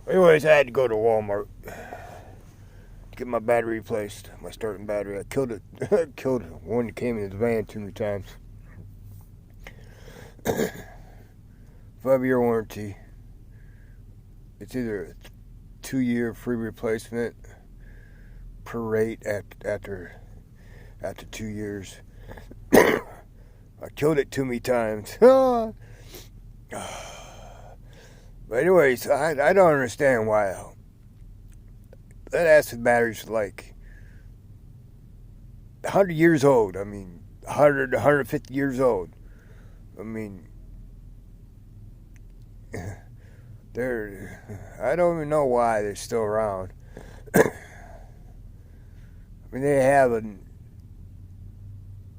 Anyways, I had to go to Walmart to get my battery replaced. My starting battery. I killed it. Killed one that came in the van too many times. 5-year warranty. It's either a 2-year free replacement per rate after 2 years. I killed it too many times. But anyways, I don't understand why lead acid batteries are like 100 years old. I mean, 100 to 150 years old. I mean, I don't even know why they're still around. I mean, they have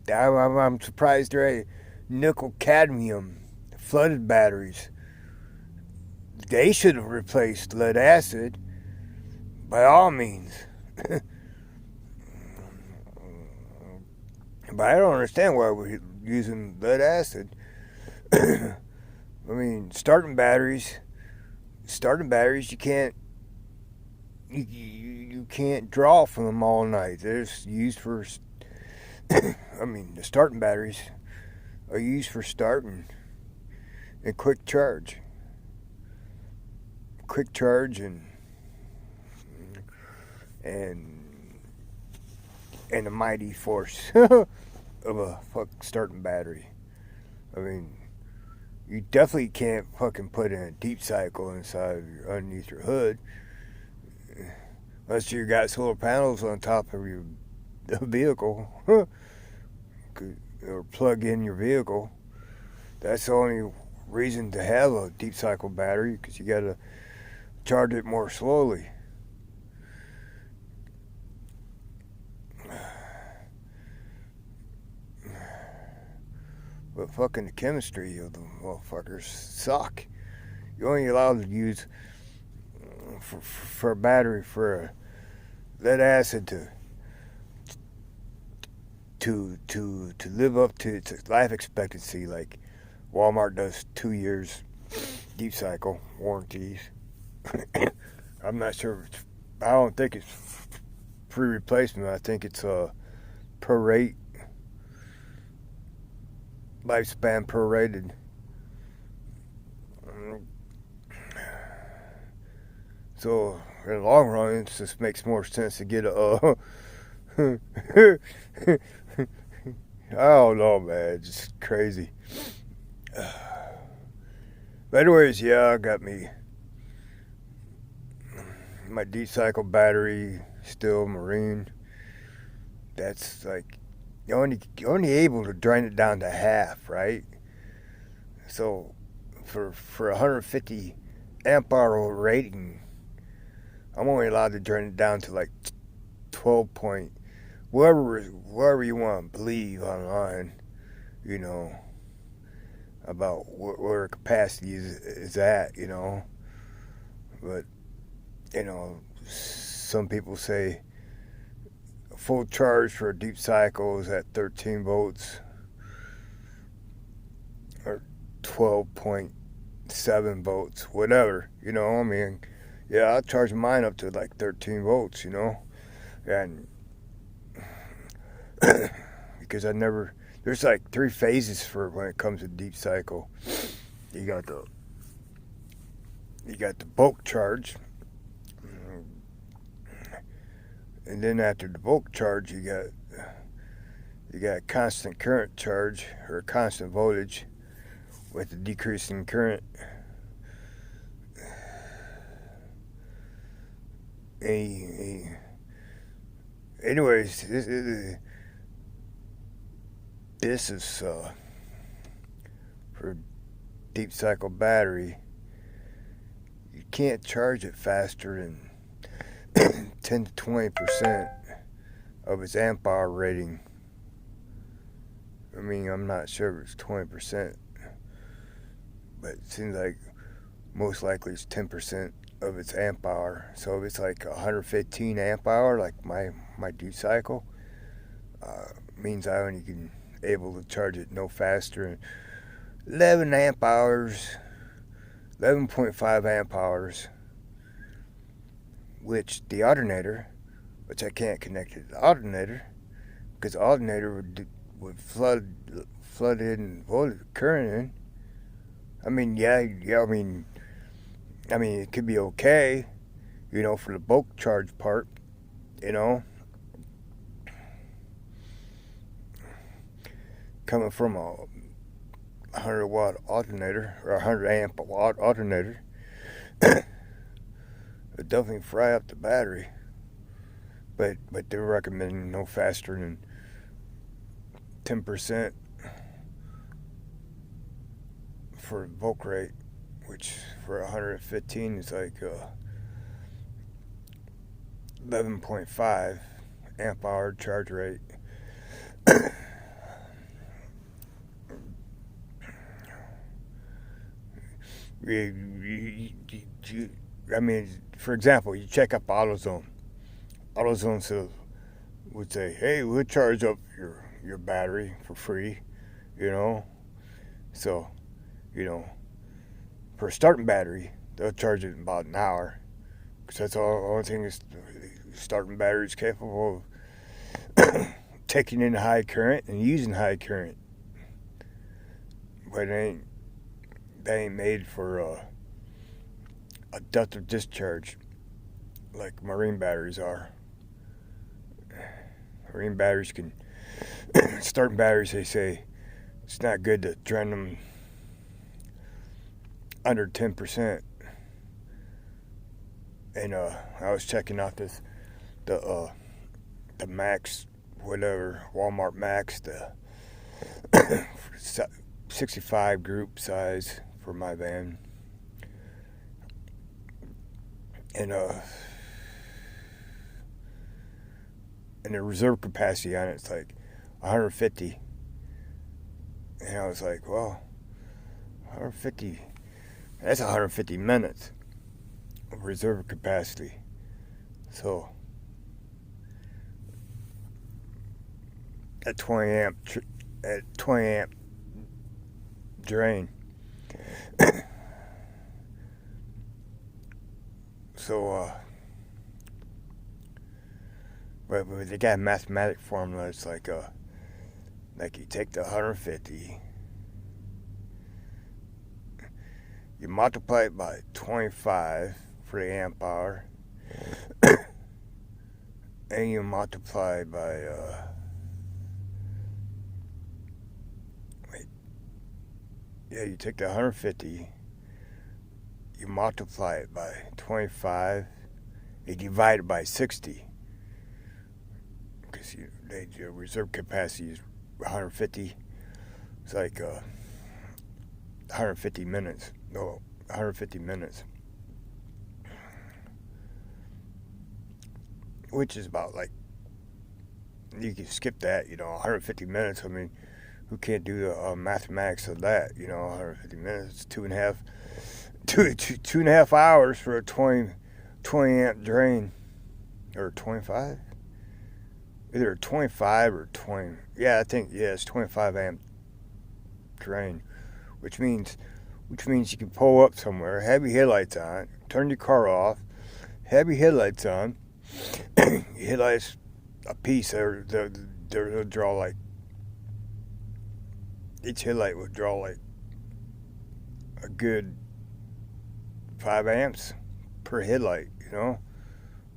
I'm surprised they're nickel cadmium flooded batteries. They should have replaced lead acid by all means. But I don't understand why we're using lead acid. I mean, starting batteries, you can't you can't draw from them all night. They're just used for. I mean, the starting batteries are used for starting and quick charge and a mighty force of a starting battery. I mean, you definitely can't fucking put in a deep cycle underneath your hood unless you got solar panels on top of your vehicle or plug in your vehicle. That's the only reason to have a deep cycle battery, because you gotta charge it more slowly. But fucking the chemistry of the motherfuckers suck. You're only allowed to use for a battery for lead acid to live up to its life expectancy, like Walmart does 2 years deep cycle warranties. I'm not sure. I don't think it's free replacement. I think it's per rate, lifespan prorated. So in the long run, it just makes more sense to get a. I don't know, man. It's just crazy. But anyways, yeah, I got my deep cycle battery, still marine. That's like you're only able to drain it down to half, right? So for 150 amp hour rating, I'm only allowed to drain it down to like 12 point, wherever you want to believe online, you know, about where capacity is at, you know. But you know, some people say a full charge for a deep cycle is at 13 volts or 12.7 volts, whatever, you know. I mean, yeah, I'll charge mine up to like 13 volts, you know, and because there's like 3 phases for when it comes to deep cycle. You got the bulk charge, and then after the bulk charge, you got constant current charge or constant voltage with the decreasing current. Anyways, this is for deep cycle battery. You can't charge it faster than 10 to 20% of its amp hour rating. I mean, I'm not sure if it's 20%, but it seems like most likely it's 10% of its amp hour. So if it's like 115 amp hour, like my deep cycle, means I only can able to charge it no faster than 11 amp hours, 11.5 amp hours. which the alternator, which I can't connect to the alternator, because the alternator would flood in current in. I mean, yeah. I mean, it could be okay, for the bulk charge part, coming from a 100-watt alternator or 100-amp alternator. It definitely fry up the battery, but they're recommending no faster than 10% for bulk rate, which for 115 is like 11.5 amp hour charge rate. I mean, for example, you check up AutoZone. AutoZone would say, "Hey, we'll charge up your battery for free," So, for a starting battery, they'll charge it in about an hour, because that's the only thing is starting battery is capable of taking in high current and using high current. But they ain't made for a depth of discharge like marine batteries are. Marine batteries can starting batteries. They say it's not good to drain them under 10%. And I was checking out the Max, whatever, Walmart Max, the 65 group size for my van, and the reserve capacity on it's like 150. And I was like, well, 150, that's 150 minutes of reserve capacity. So at 20 amp drain. So but they got a mathematic formula. It's like you take the 150, you multiply it by 25 for the amp hour, and you multiply by you take the 150, you multiply it by 25, you divide it by 60, because your reserve capacity is 150. It's like 150 minutes. No, 150 minutes. Which is about like, you can skip that, 150 minutes. I mean, who can't do the mathematics of that? 150 minutes, two and a half hours for a 20 amp drain, or 25. Either 25 or 20. Yeah, I think it's 25 amp drain, which means you can pull up somewhere, have your headlights on, turn your car off, have your headlights on. Your headlights a piece, they'll draw like, each headlight will draw like a good 5 amps per headlight,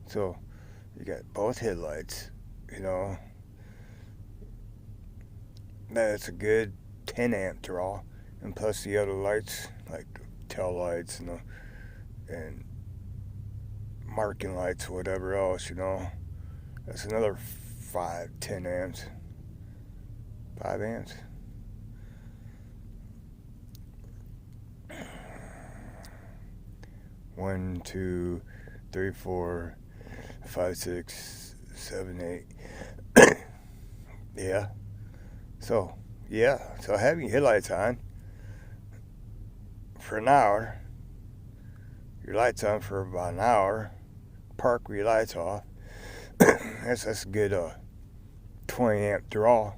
So you got both headlights, That's a good 10 amp draw, and plus the other lights like tail lights and marking lights, whatever else, That's another 10 amps. 5 amps. One, 2, 3, 4, 5, 6, 7, 8. Yeah. So having your headlights on for an hour, your lights on for about an hour, park with your lights off. That's a good 20 amp draw,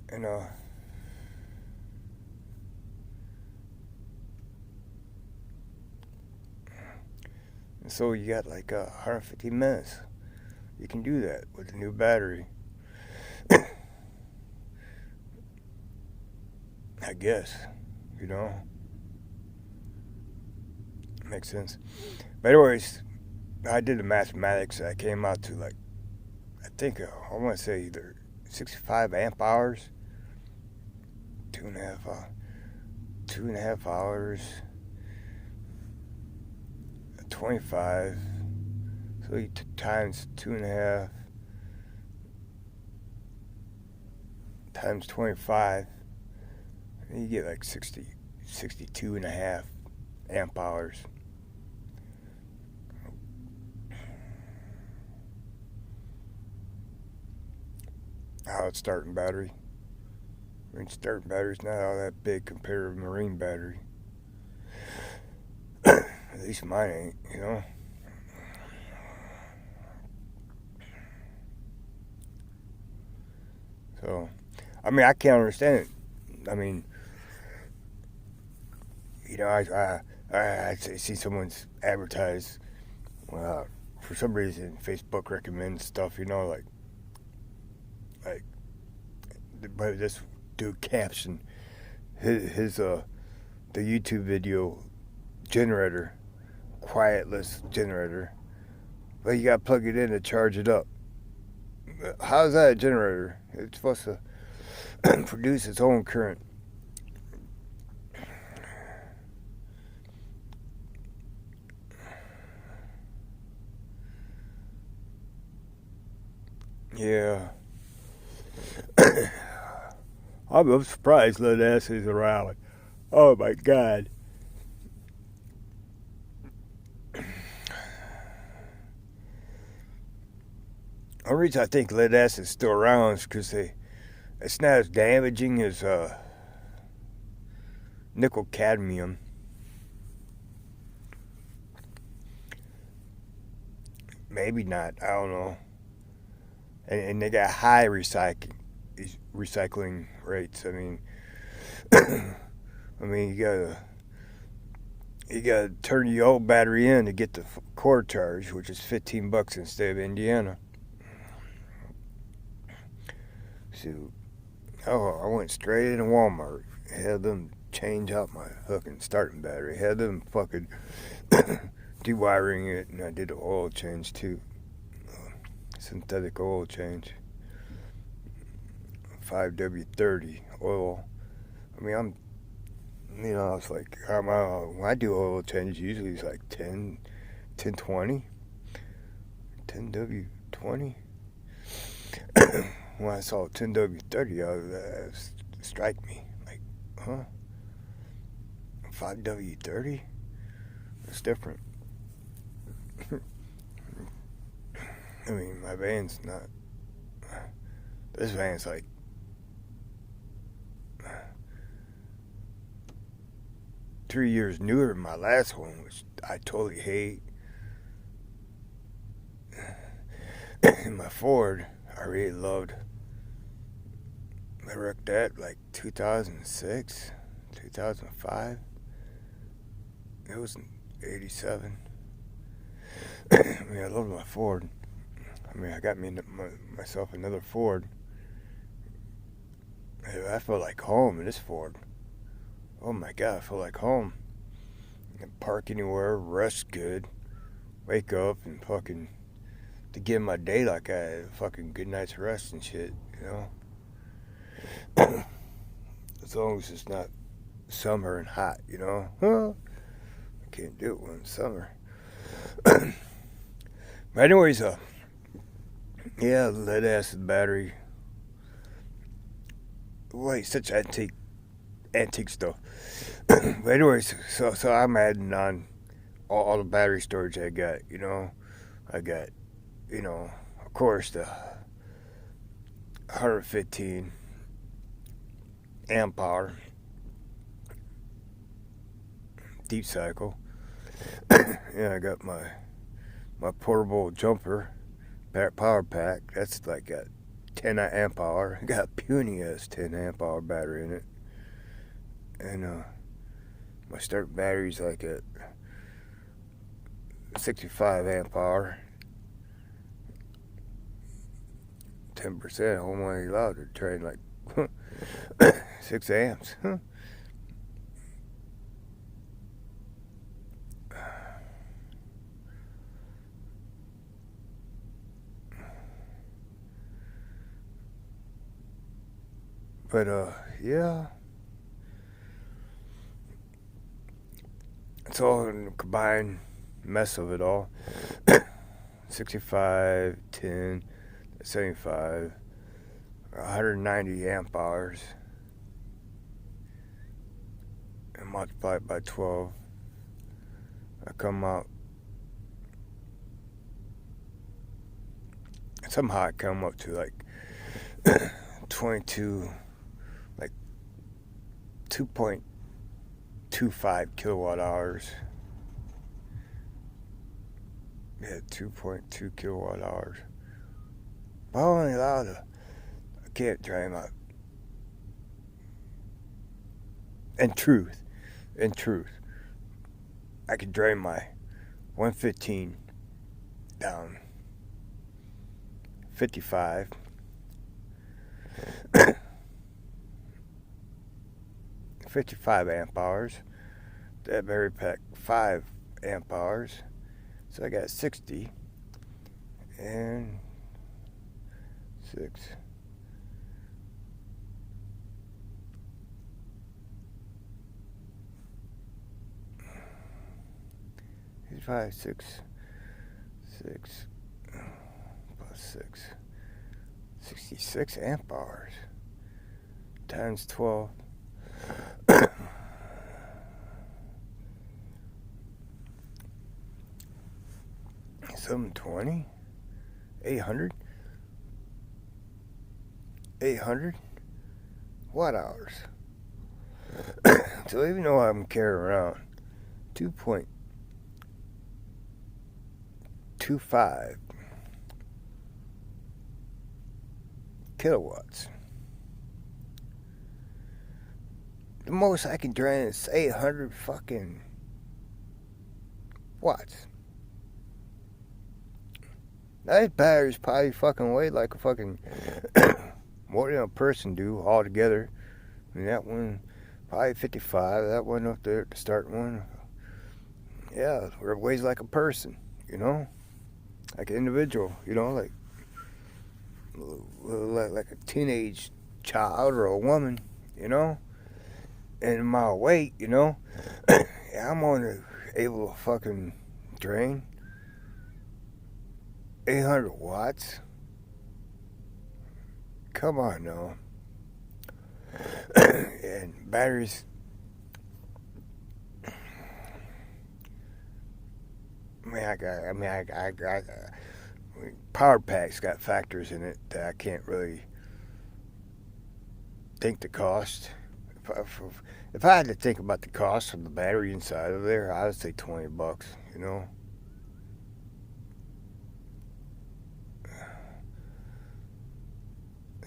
And So you got like 150 minutes. You can do that with a new battery. I guess, you know, makes sense. But anyways, I did the mathematics. I came out to like, I think I want to say either 65 amp hours, 2.5 hours, 25. So you times 2.5 times 25, and you get like 62.5 amp hours. How it's starting battery. I mean, starting battery's not all that big compared to a marine battery. At least mine ain't, you know. So, I mean, I can't understand it. I mean, you know, I see someone's advertised. For some reason, Facebook recommends stuff. You know, like this dude captioned his the YouTube video generator, quietless generator. But you gotta plug it in to charge it up. How's that a generator? It's supposed to produce its own current. Yeah. I'm surprised lead acids are around. Oh my God. The only reason I think lead acid is still around is because it's not as damaging as nickel cadmium. Maybe not. I don't know. And they got high recycling rates. I mean, you gotta turn your old battery in to get the core charge, which is $15 in the state of Indiana. So, I went straight into Walmart. Had them change out my fucking starting battery. Had them fucking dewiring it, and I did the oil change too. Synthetic oil change. 5W30 oil. I mean, it's like, when I do oil change, usually it's like 1020, 10W20. When I saw 10W30, that strike me. Like, huh? 5W30? It's different. I mean, my van's not. This van's like 3 years newer than my last one, which I totally hate. And my Ford, I really loved. I wrecked that like 2006, 2005. It was 87. I mean, I loved my Ford. I mean, I got myself another Ford. I felt like home in this Ford. Oh my God, I feel like home. I can park anywhere, rest good, wake up and fucking to get in my day like I had a fucking good night's rest and shit, you know? As long as it's not summer and hot, you know? Huh? I can't do it when it's summer. But anyways, yeah, lead acid battery. Wait, such antique stuff. But anyways, so I'm adding on all the battery storage I got, you know. I got, you know, of course, the 115 amp hour deep cycle. Yeah, I got my portable jumper power pack. That's like a 10 amp hour. I got a puny ass 10 amp hour battery in it. And my start battery's like a 65 amp hour. 10%. I'm only allowed to drain like 6 amps. But yeah, it's all in the combined mess of it all. 65, 10, 75, 190 amp hours, and multiply it by 12. I come out. Somehow I come up to like 22, like 2.25 kilowatt hours. Yeah, 2.2 kilowatt hours. But I'm only allowed to, I can't drain my, in truth, I could drain my 115 down 55. 55 amp hours. That battery pack 5 amp hours. So I got 60 and 6. 5, 6, 6 plus 6. 66 amp hours times 12. 720, 800 watt hours. So even though I'm carrying around 2.25 kilowatts, the most I can drain is 800 fucking watts. That battery's probably fucking weighed like a fucking more than a person do altogether. And that one probably 55. That one up there, the start one, yeah, it weighs like a person, you know, like an individual, you know, like a teenage child or a woman, you know, and my weight, you know. Yeah, I'm only able to fucking drain 800 watts. Come on now. And batteries, power packs got factors in it that I can't really think the cost. If I had to think about the cost of the battery inside of there, I would say $20, you know.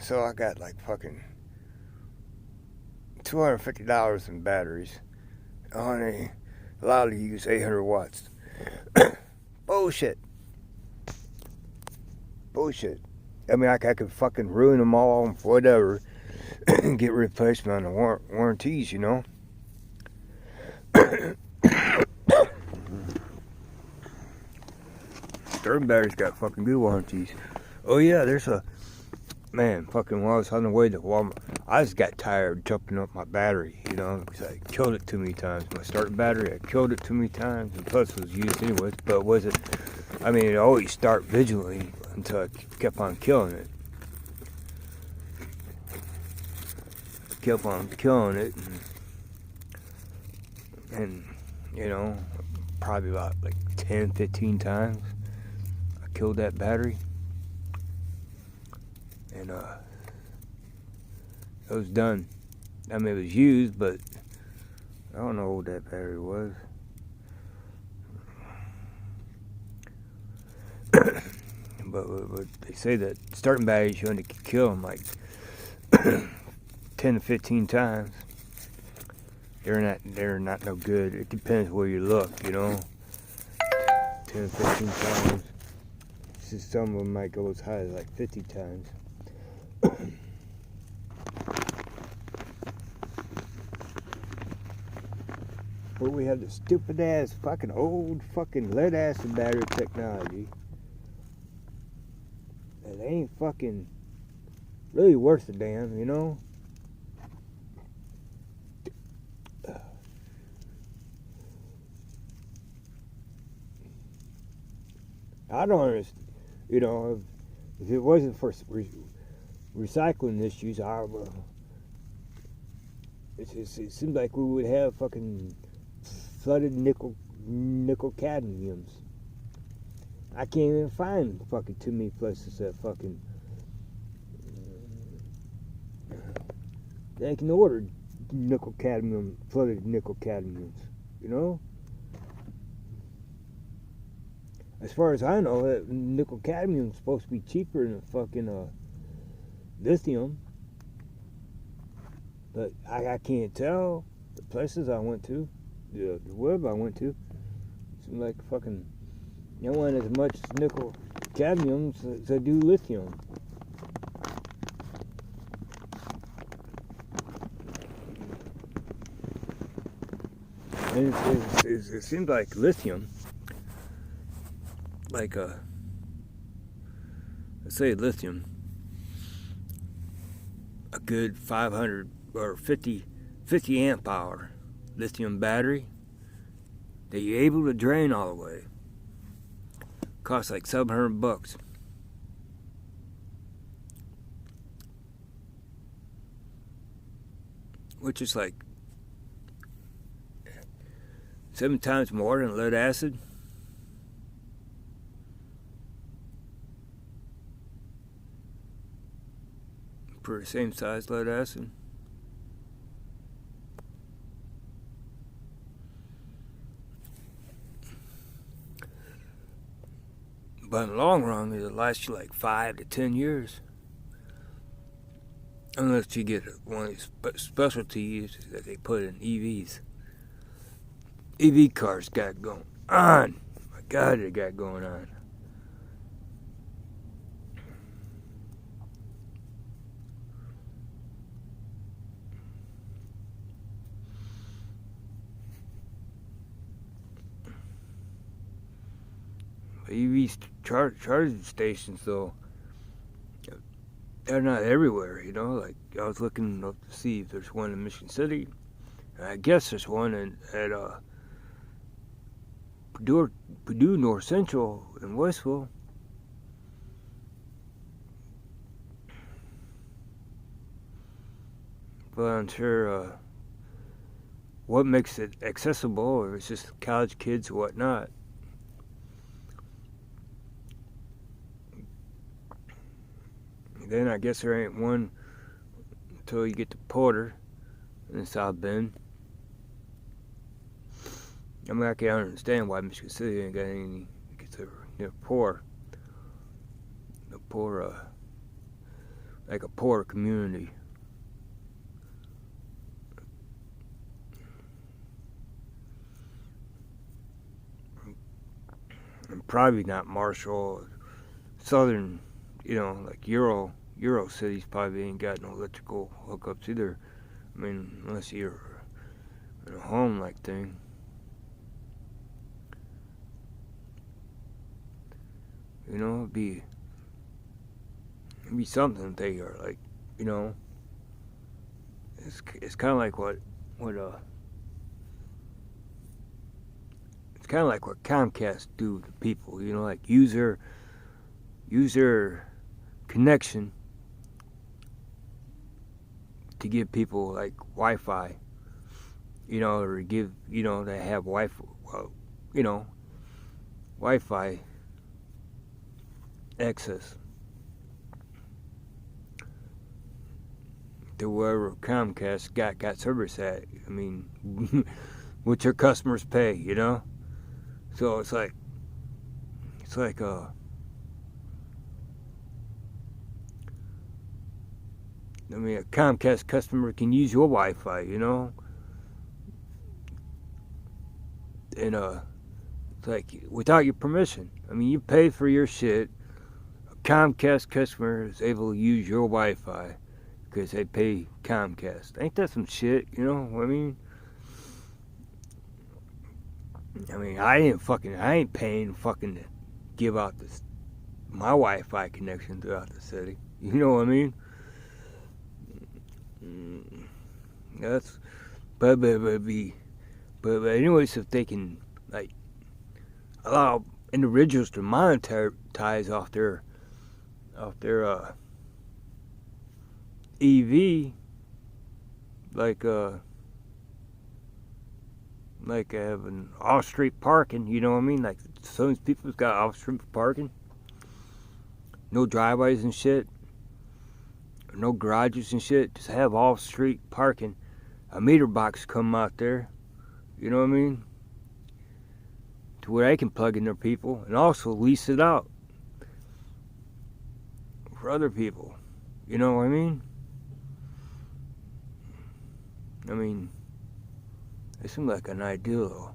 So I got like fucking $250 in batteries. Only allowed to use 800 watts. Bullshit. I mean, I could fucking ruin them all, whatever, and get replacement on the warranties, you know. Certain batteries got fucking good warranties. Oh yeah, there's a man, fucking while I was on the way to Walmart, I just got tired of jumping up my battery, you know, because I killed it too many times. My starting battery, I killed it too many times, and plus it was used anyways, but was it, I mean, it always start vigilantly until I kept on killing it. Kept on killing it, and you know, probably about like 10, 15 times, I killed that battery. And it was done. I mean, it was used, but I don't know how old that battery was. but they say that starting batteries, you only can kill them like 10 to 15 times. They're not no good. It depends where you look, you know. 10, 15 times. Some of them might go as high as like 50 times. But we have the stupid ass fucking old fucking lead acid battery technology that ain't fucking really worth a damn, you know? I don't understand. You know, if it wasn't for recycling issues, it seems like we would have fucking flooded nickel cadmiums. I can't even find fucking too many places that fucking they can order flooded nickel cadmiums. You know. As far as I know, that nickel cadmium is supposed to be cheaper than fucking lithium. But I can't tell. The places I went to, the web I went to, seemed like fucking, they want as much nickel cadmium as they do lithium. And it seems like lithium, like let's say lithium, a good 500 or 50 amp hour lithium battery that you're able to drain all the way, costs like $700, which is like 7 times more than lead acid. For the same size lead acid. But in the long run, it'll last you like 5 to 10 years. Unless you get one of these specialties that they put in EVs. EV cars got going on. My God, they got going on. EV charging stations, though, they're not everywhere, you know. Like, I was looking up to see if there's one in Michigan City. I guess there's one at Purdue North Central in Westville. But I'm sure what makes it accessible, if it's just college kids or whatnot. Then I guess there ain't one until you get to Porter in South Bend. I mean, I can't understand why Michigan City ain't got any, because they're poor. The poor, like a poor community. And probably not Marshall, Southern, you know, like Euro cities probably ain't got no electrical hookups either. I mean, unless you're in a home-like thing. You know, it'd be something if they are like, you know, it's kind of like what it's kind of like what Comcast do to people, you know, like user connection to give people like Wi-Fi, you know, or give, you know, they have Wi-Fi, well, you know, Wi-Fi access to wherever Comcast got service at. I mean, what your customers pay, you know. So it's like I mean, a Comcast customer can use your Wi-Fi, you know, and It's like, without your permission. I mean, you pay for your shit. A Comcast customer is able to use your Wi-Fi because they pay Comcast. Ain't that some shit? You know what I mean? I ain't paying fucking to give out my Wi-Fi connection throughout the city. You know what I mean? That's but anyways, if they can like allow individuals to monetize off their EV, like having off-street parking, you know what I mean? Like some of these people's got off-street parking, no driveways and shit, no garages and shit. Just have off-street parking. A meter box come out there, you know what I mean? To where they can plug in their people and also lease it out for other people. You know what I mean? It seems like an ideal though.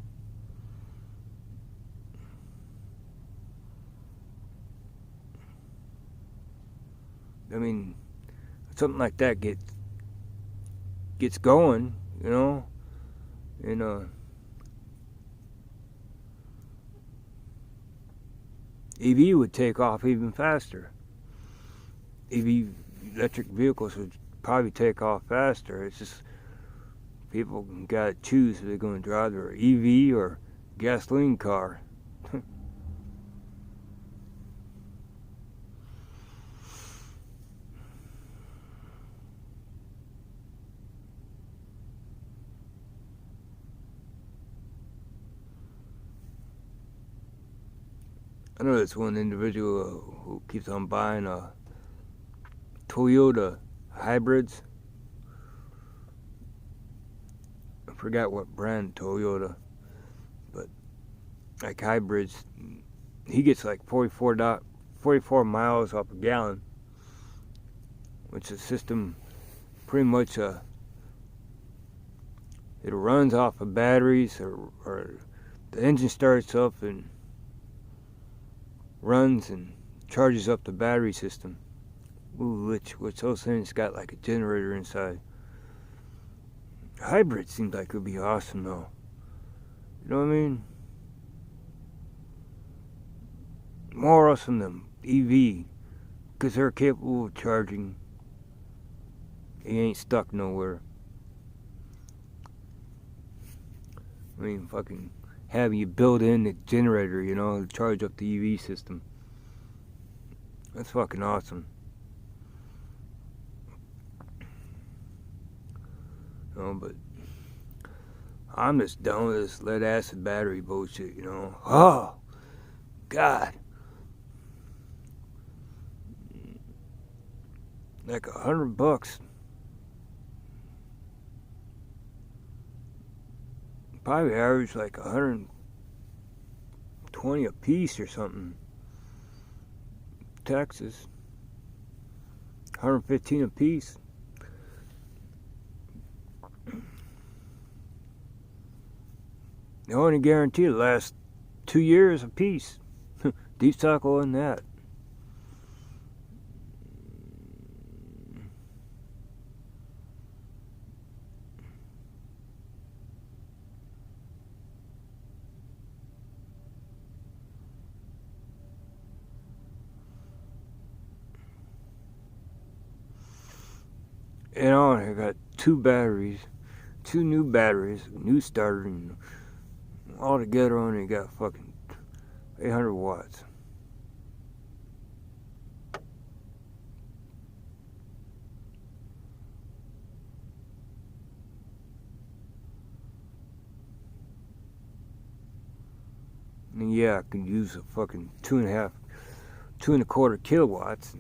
Something like that gets going, you know, and EV would take off even faster. EV electric vehicles would probably take off faster. It's just people gotta choose if they're going to drive their EV or gasoline car. I know there's one individual who keeps on buying Toyota hybrids. I forgot what brand Toyota, but like hybrids, he gets like 44 miles off a gallon, which the system pretty much it runs off of batteries, or the engine starts up and runs and charges up the battery system. Which those things got like a generator inside. Hybrid seems like it would be awesome though. You know what I mean? More awesome than EV, because they're capable of charging. He ain't stuck nowhere. Fucking having you build in the generator, you know, to charge up the EV system. That's fucking awesome. But I'm just done with this lead acid battery bullshit, you know. Oh, God. Like $100. Probably average like 120 a piece or something. Texas. 115 a piece. They only guarantee the last 2 years a piece. Deep cycle in that. And I got two new batteries, new starter, and all together only got fucking 800 watts. And yeah, I can use a fucking 2.25 kilowatts.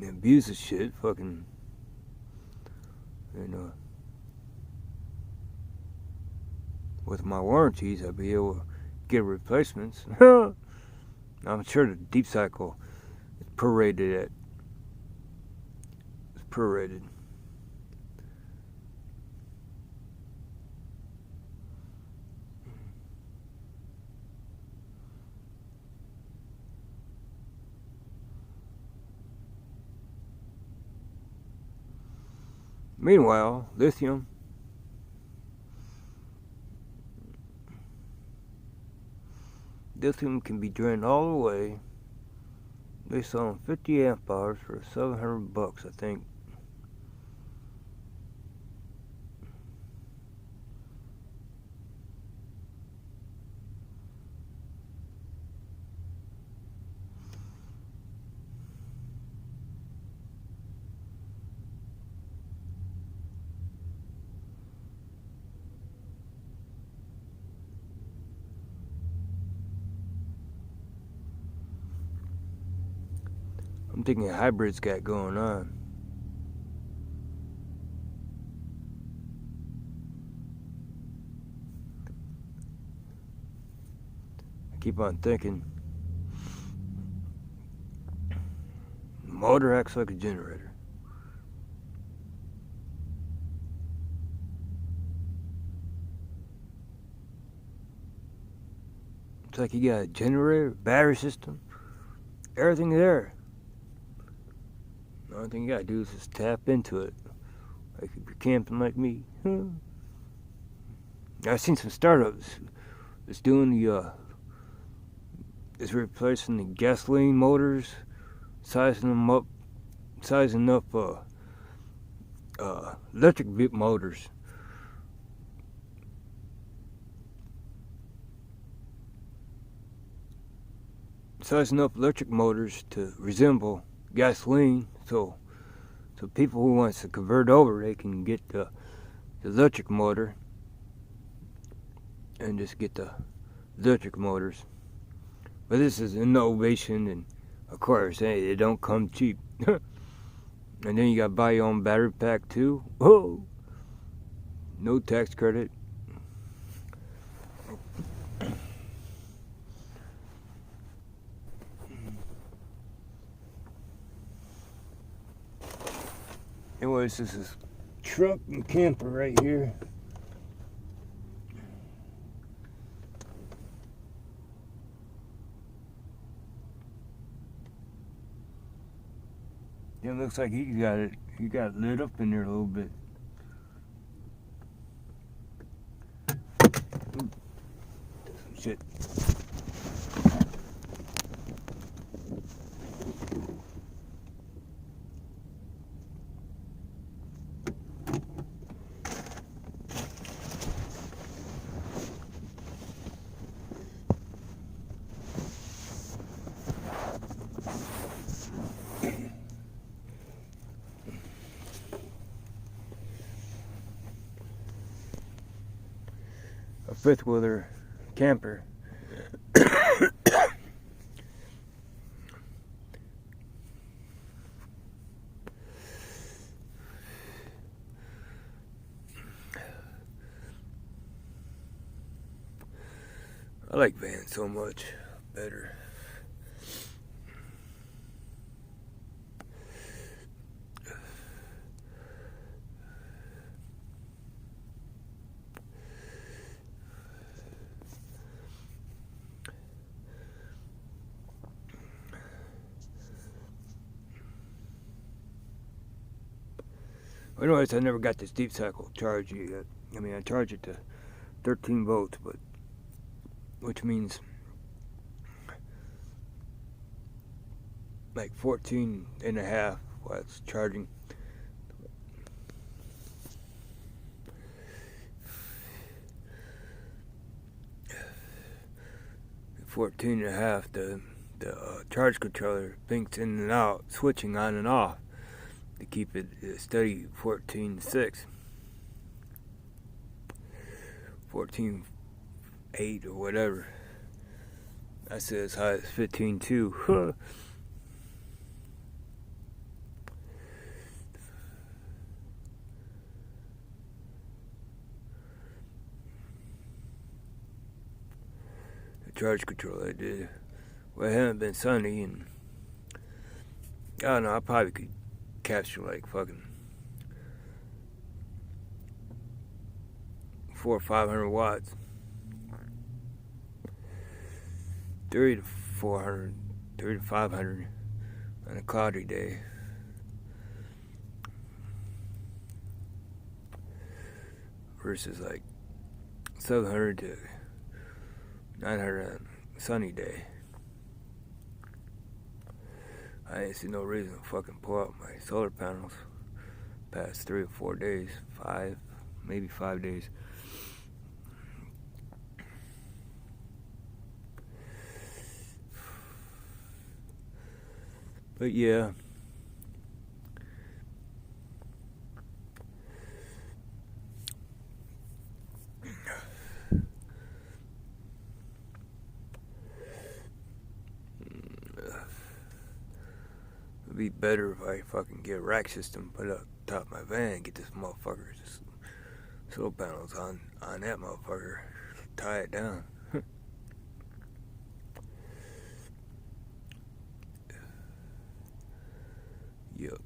And abuse the shit, fucking, with my warranties, I'll be able to get replacements. I'm sure the deep cycle is prorated. It's prorated. Meanwhile, lithium can be drained all the way. They sell them 50 amp hours for $700, I think. I'm thinking hybrids got going on. I keep on thinking. The motor acts like a generator. It's like you got a generator, battery system, everything there. The only thing you gotta do is just tap into it. Like if you're camping like me. I've seen some startups that's doing is replacing the gasoline motors, sizing up electric motors. Sizing up electric motors to resemble gasoline, so people who wants to convert over, they can get the electric motor and just get the electric motors. But this is innovation, and of course, hey, it don't come cheap. And then you gotta buy your own battery pack too. Oh, no tax credit. Anyways, this is truck and camper right here. It looks like he got it lit up in there a little bit. Shit. A fifth wheeler camper. I like vans so much better. Anyways, I never got this deep cycle charge yet. I mean, I charge it to 13 volts, but which means like 14 and a half while it's charging. The charge controller blinks in and out, switching on and off to keep it steady 14.6, 14.8 or whatever. I said as high as 15.2. The charge controller I did. Well, it hasn't been sunny, and I don't know, I probably could capture like fucking 400 or 500 watts, 30 to 400, 30 to 500 on a cloudy day. versus like 700 to 900 on a sunny day. I ain't see no reason to fucking pull out my solar panels past 3 or 4 days, 5, maybe 5 days. But yeah, it'd be better if I fucking get a rack system put up top of my van, get this motherfucker, just solar panels on that motherfucker, tie it down. Yep.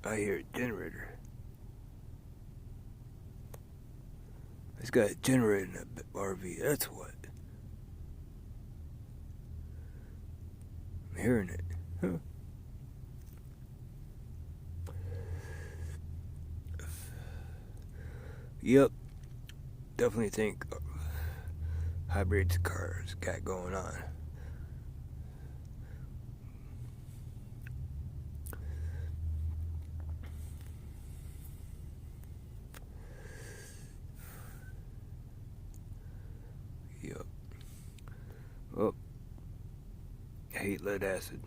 I hear a generator. It's got a generator in that RV, that's what. I'm hearing it. Huh. Yep. Definitely think hybrid cars got going on. Yep. Oh, I hate lead acid.